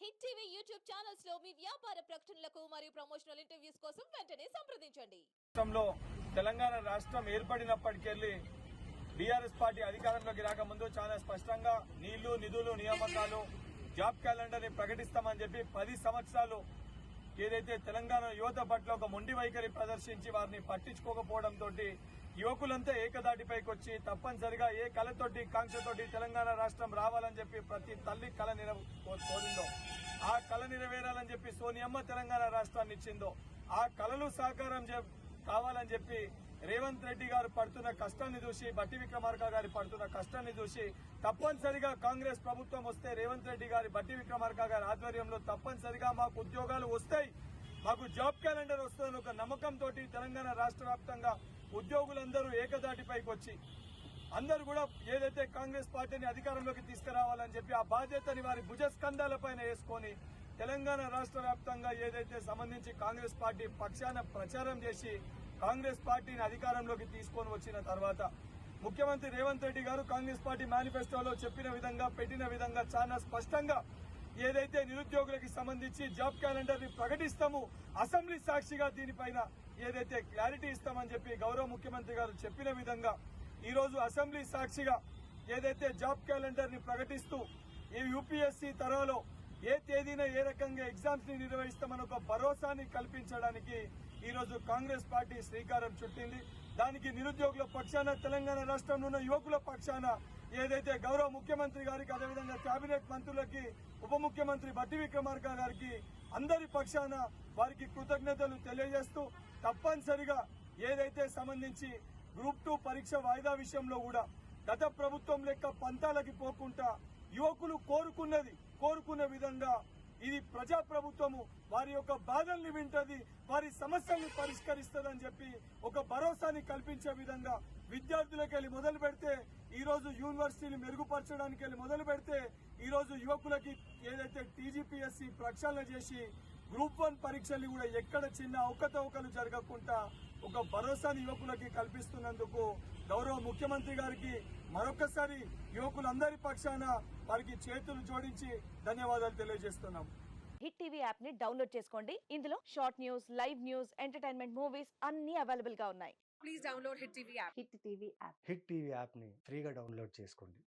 Hit TV YouTube channels లో మీ వ్యాపార ప్రకటనలకు మరియు ప్రమోషనల్ ఇంటర్వ్యూస్ కోసం వెంటనే సంప్రదించండి. రాష్ట్రంలో తెలంగాణ రాష్ట్రం ఏర్పడినప్పటికెళ్లి బీఆర్ఎస్ పార్టీ అధికారంలోకి రాకముందు చాలా స్పష్టంగా నీళ్లు నిధులు నియామకాలు జాబ్ క్యాలెండర్ ని ప్రకటిస్తామని చెప్పి 10 సంవత్సరాలు ఏదైతే తెలంగాణ యువత పట్ల ఒక మొండి వైఖరి ప్రదర్శించి వారిని పట్టించుకోకపోవడంతో యువకులంతా ఏకదాటిపైకి వచ్చి తప్పనిసరిగా ఏ కళతోటి కాంక్షతోటి తెలంగాణ రాష్ట్రం రావాలని చెప్పి ప్రతి తల్లి కళ కోరిందో ఆ కళ నెరవేరాలని చెప్పి సోనియమ్మ తెలంగాణ రాష్ట్రాన్ని ఇచ్చిందో ఆ కళలు సాకారం కావాలని చెప్పి రేవంత్ రెడ్డి గారు పడుతున్న కష్టాన్ని చూసి బట్టి విక్రమార్క గారి పడుతున్న కష్టాన్ని చూసి తప్పనిసరిగా కాంగ్రెస్ ప్రభుత్వం వస్తే రేవంత్ రెడ్డి గారి బట్టి విక్రమార్క గారి ఆధ్వర్యంలో తప్పనిసరిగా మాకు ఉద్యోగాలు వస్తాయి, మాకు జాబ్ క్యాలెండర్ వస్తుందని ఒక నమ్మకంతో తెలంగాణ రాష్ట్ర వ్యాప్తంగా ఉద్యోగులందరూ ఏకదాటిపైకి వచ్చి అందరూ కూడా ఏదైతే కాంగ్రెస్ పార్టీని అధికారంలోకి తీసుకురావాలని చెప్పి ఆ బాధ్యతని వారి భుజస్కంధాలపైన వేసుకుని తెలంగాణ రాష్ట్ర వ్యాప్తంగా ఏదైతే సంబంధించి కాంగ్రెస్ పార్టీ పక్షాన ప్రచారం చేసి కాంగ్రెస్ పార్టీని అధికారంలోకి తీసుకొని వచ్చిన తర్వాత ముఖ్యమంత్రి రేవంత్ రెడ్డి గారు కాంగ్రెస్ పార్టీ మేనిఫెస్టోలో చెప్పిన విధంగా పెట్టిన విధంగా చాలా స్పష్టంగా ఏదైతే నిరుద్యోగులకి సంబంధించి జాబ్ క్యాలెండర్ ని ప్రకటిస్తాము, అసెంబ్లీ సాక్షిగా దీనిపైన ఏదైతే క్లారిటీ ఇస్తామని చెప్పి గౌరవ ముఖ్యమంత్రి గారు చెప్పిన విధంగా ఈ రోజు అసెంబ్లీ సాక్షిగా ఏదైతే జాబ్ క్యాలెండర్ ని ప్రకటిస్తూ ఈ యూపీఎస్సీ తరహాలో ఏ తేదీన ఏ రకంగా ఎగ్జామ్స్ ని నిర్వహిస్తామని ఒక భరోసాని కల్పించడానికి ఈ రోజు కాంగ్రెస్ పార్టీ శ్రీకారం చుట్టింది. దానికి నిరుద్యోగుల పక్షాన తెలంగాణ రాష్ట్రంలో ఉన్న యువకుల పక్షాన ఏదైతే గౌరవ ముఖ్యమంత్రి గారికి అదేవిధంగా కేబినెట్ మంత్రులకి ఉప ముఖ్యమంత్రి బట్టి విక్రమార్క గారికి అందరి పక్షాన వారికి కృతజ్ఞతలు తెలియజేస్తూ తప్పనిసరిగా ఏదైతే సంబంధించి గ్రూప్ 2 పరీక్ష వాయిదా విషయంలో కూడా గత ప్రభుత్వం లెక్క పంతాలకి పోకుండా యువకులు కోరుకున్న విధంగా ఇది ప్రజా ప్రభుత్వము వారి యొక్క బాధల్ని వింటది, వారి సమస్యల్ని పరిష్కరిస్తుందని చెప్పి ఒక భరోసాని కల్పించే విధంగా విద్యార్థులకు వెళ్ళి మొదలు పెడితే ఈ రోజు యూనివర్సిటీని మెరుగుపరచడానికి వెళ్ళి మొదలు పెడితే ఈ రోజు యువకులకి ఏదైతే టీజీపీఎస్సీ ప్రక్షాళన చేసి గ్రూప్ 1 పరీక్షలు కూడా ఎక్కడ చిన్న అవకతవకలు జరగకుండా ఒక భరోసాని యువకులకి కల్పిస్తున్నందుకు గౌరవ ముఖ్యమంత్రి గారికి మరొకసారి యువకులందరి పక్షాన వారికి చేతులు జోడించి ధన్యవాదాలు తెలియజేస్తున్నాం. హిట్ టీవీ యాప్ ని డౌన్లోడ్ చేసుకోండి. ఇందులో short news, live news, entertainment movies అన్ని అవైలబుల్ గా ఉన్నాయి. Please download Hit TV app. Hit TV app hit TV app ని ఫ్రీగా డౌన్లోడ్ చేసుకోండి.